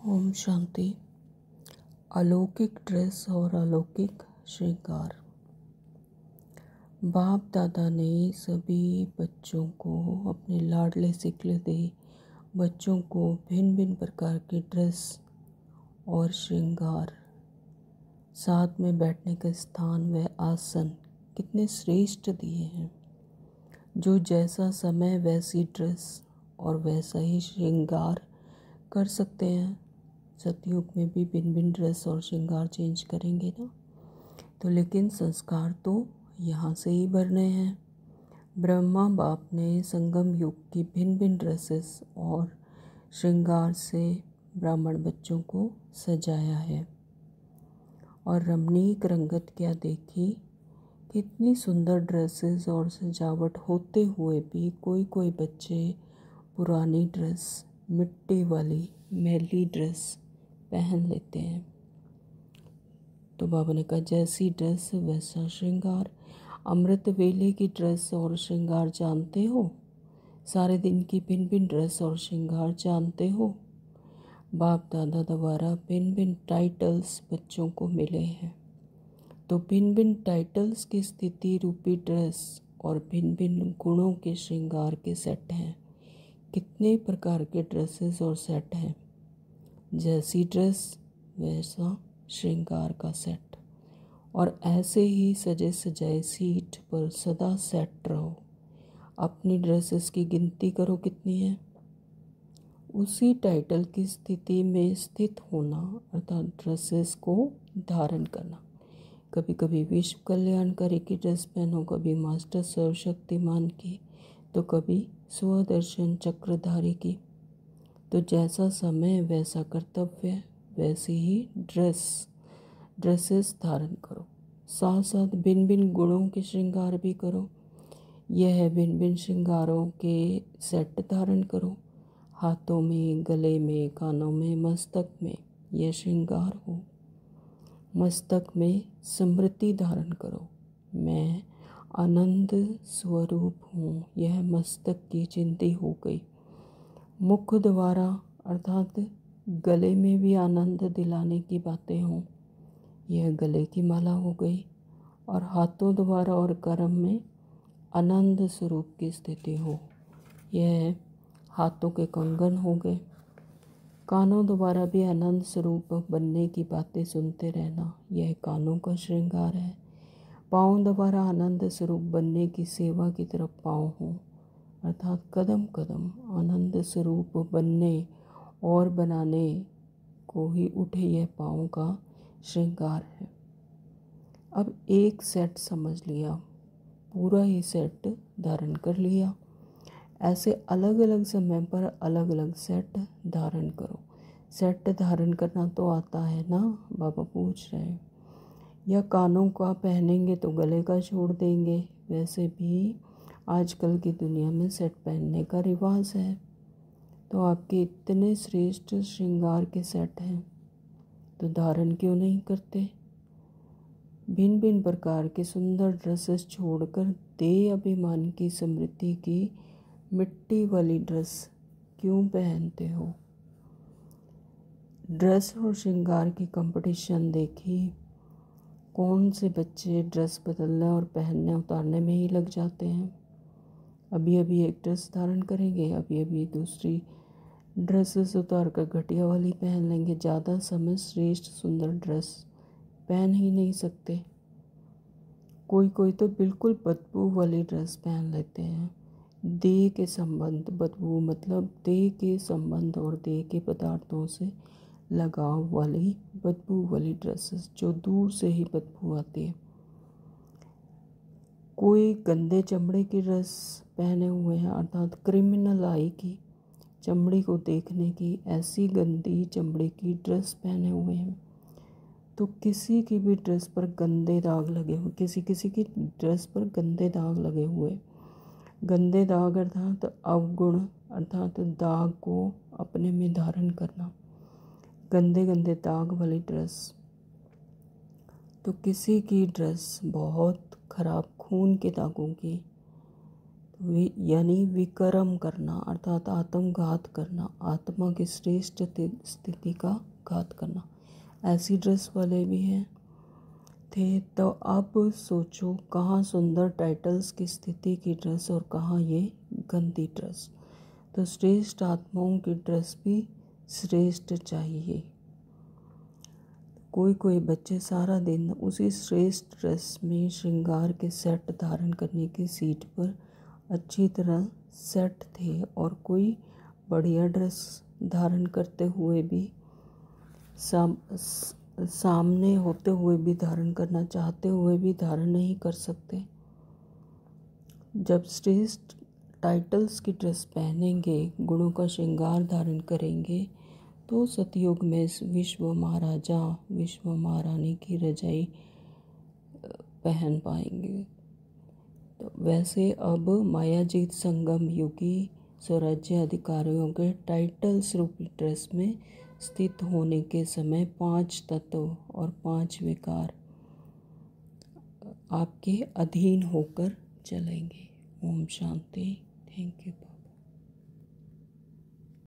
ओम शांति। अलौकिक ड्रेस और अलौकिक श्रृंगार। बाप दादा ने सभी बच्चों को, अपने लाडले सिकलदे बच्चों को भिन्न भिन्न प्रकार की ड्रेस और श्रृंगार, साथ में बैठने के स्थान व आसन कितने श्रेष्ठ दिए हैं। जो जैसा समय वैसी ड्रेस और वैसा ही श्रृंगार कर सकते हैं। सतयुग में भी भिन्न भिन्न ड्रेस और श्रृंगार चेंज करेंगे ना, तो लेकिन संस्कार तो यहाँ से ही भरने हैं। ब्रह्मा बाप ने संगम युग की भिन्न भिन्न ड्रेसेस और श्रृंगार से ब्राह्मण बच्चों को सजाया है। और रमणीक रंगत क्या देखी, कितनी सुंदर ड्रेसेस और सजावट होते हुए भी कोई बच्चे पुरानी ड्रेस, मिट्टी वाली मैली ड्रेस पहन लेते हैं। तो बाबा ने कहा जैसी ड्रेस वैसा श्रृंगार। अमृत वेले की ड्रेस और श्रृंगार जानते हो? सारे दिन की भिन्न भिन्न ड्रेस और श्रृंगार जानते हो? बाप दादा द्वारा भिन्न भिन्न टाइटल्स बच्चों को मिले हैं। तो भिन्न भिन्न टाइटल्स की स्थिति रूपी ड्रेस और भिन्न भिन्न गुणों के श्रृंगार के सेट हैं। कितने प्रकार के ड्रेसेस और सेट हैं। जैसी ड्रेस वैसा श्रृंगार का सेट। और ऐसे ही सजे सजाए सीट पर सदा सेट रहो। अपनी ड्रेसेस की गिनती करो कितनी है। उसी टाइटल की स्थिति में स्थित होना, अर्थात ड्रेसेस को धारण करना। कभी कभी विश्व कल्याणकारी की ड्रेस पहनो, कभी मास्टर सर्वशक्तिमान की, तो कभी स्वदर्शन चक्रधारी की। तो जैसा समय वैसा कर्तव्य, वैसी ही ड्रेसेस धारण करो। साथ साथ भिन्न भिन्न गुणों के श्रृंगार भी करो। यह भिन्न भिन्न श्रृंगारों के सेट धारण करो। हाथों में, गले में, कानों में, मस्तक में यह श्रृंगार हो। मस्तक में स्मृति धारण करो, मैं आनंद स्वरूप हूँ, यह मस्तक की चिंती हो गई। मुख द्वारा अर्थात गले में भी आनंद दिलाने की बातें हों, यह गले की माला हो गई। और हाथों द्वारा और कर्म में आनंद स्वरूप की स्थिति हो, यह हाथों के कंगन हो गए। कानों द्वारा भी आनंद स्वरूप बनने की बातें सुनते रहना, यह कानों का श्रृंगार है। पाँव द्वारा आनंद स्वरूप बनने की सेवा की तरफ पाँव हो, अर्थात कदम कदम आनंद स्वरूप बनने और बनाने को ही उठे, यह पाँव का श्रृंगार है। अब एक सेट समझ लिया, पूरा ही सेट धारण कर लिया। ऐसे अलग अलग समय पर अलग अलग सेट धारण करो। सेट धारण करना तो आता है ना, बाबा पूछ रहे हैं। या कानों का पहनेंगे तो गले का छोड़ देंगे। वैसे भी आजकल की दुनिया में सेट पहनने का रिवाज है। तो आपके इतने श्रेष्ठ श्रृंगार के सेट हैं, तो धारण क्यों नहीं करते? भिन्न भिन्न प्रकार के सुंदर ड्रेसेस छोड़कर देह अभिमान की स्मृति की मिट्टी वाली ड्रेस क्यों पहनते हो? ड्रेस और श्रृंगार की कंपटीशन देखी। कौन से बच्चे ड्रेस बदलने और पहनने उतारने में ही लग जाते हैं। अभी अभी एक ड्रेस धारण करेंगे, अभी अभी दूसरी ड्रेसेस उतार कर घटिया वाली पहन लेंगे। ज़्यादा समय श्रेष्ठ सुंदर ड्रेस पहन ही नहीं सकते। कोई तो बिल्कुल बदबू वाली ड्रेस पहन लेते हैं। देह के संबंध, बदबू मतलब देह के संबंध और देह के पदार्थों से लगाव वाली बदबू वाली ड्रेसेस, जो दूर से ही बदबू आती है। कोई गंदे चमड़े की ड्रेस पहने हुए हैं, अर्थात क्रिमिनल आई की चमड़ी को देखने की ऐसी गंदी चमड़े की ड्रेस पहने हुए हैं। तो किसी की भी ड्रेस पर गंदे दाग लगे हुए, किसी की ड्रेस पर गंदे दाग लगे हुए। गंदे दाग अर्थात अवगुण, अर्थात दाग को अपने में धारण करना। गंदे गंदे दाग वाली ड्रेस। तो किसी की ड्रेस बहुत खराब खून के दागों की, यानी विक्रम करना अर्थात आत्मघात करना, आत्मा की श्रेष्ठ स्थिति का घात करना। ऐसी ड्रेस वाले भी हैं थे। तो अब सोचो कहाँ सुंदर टाइटल्स की स्थिति की ड्रेस और कहाँ ये गंदी ड्रेस। तो श्रेष्ठ आत्माओं की ड्रेस भी श्रेष्ठ चाहिए। कोई कोई बच्चे सारा दिन उसी श्रेष्ठ ड्रेस में श्रृंगार के सेट धारण करने की सीट पर अच्छी तरह सेट थे, और कोई बढ़िया ड्रेस धारण करते हुए भी सामने होते हुए भी धारण करना चाहते हुए भी धारण नहीं कर सकते। जब श्रेष्ठ टाइटल्स की ड्रेस पहनेंगे, गुणों का श्रृंगार धारण करेंगे, तो सतयुग में विश्व महाराजा विश्व महारानी की रजाई पहन पाएंगे। तो वैसे अब मायाजीत संगम युगी स्वराज्य अधिकारियों के टाइटल्स रूपी ड्रेस में स्थित होने के समय 5 तत्व और 5 विकार आपके अधीन होकर चलेंगे। ओम शांति। Thank you.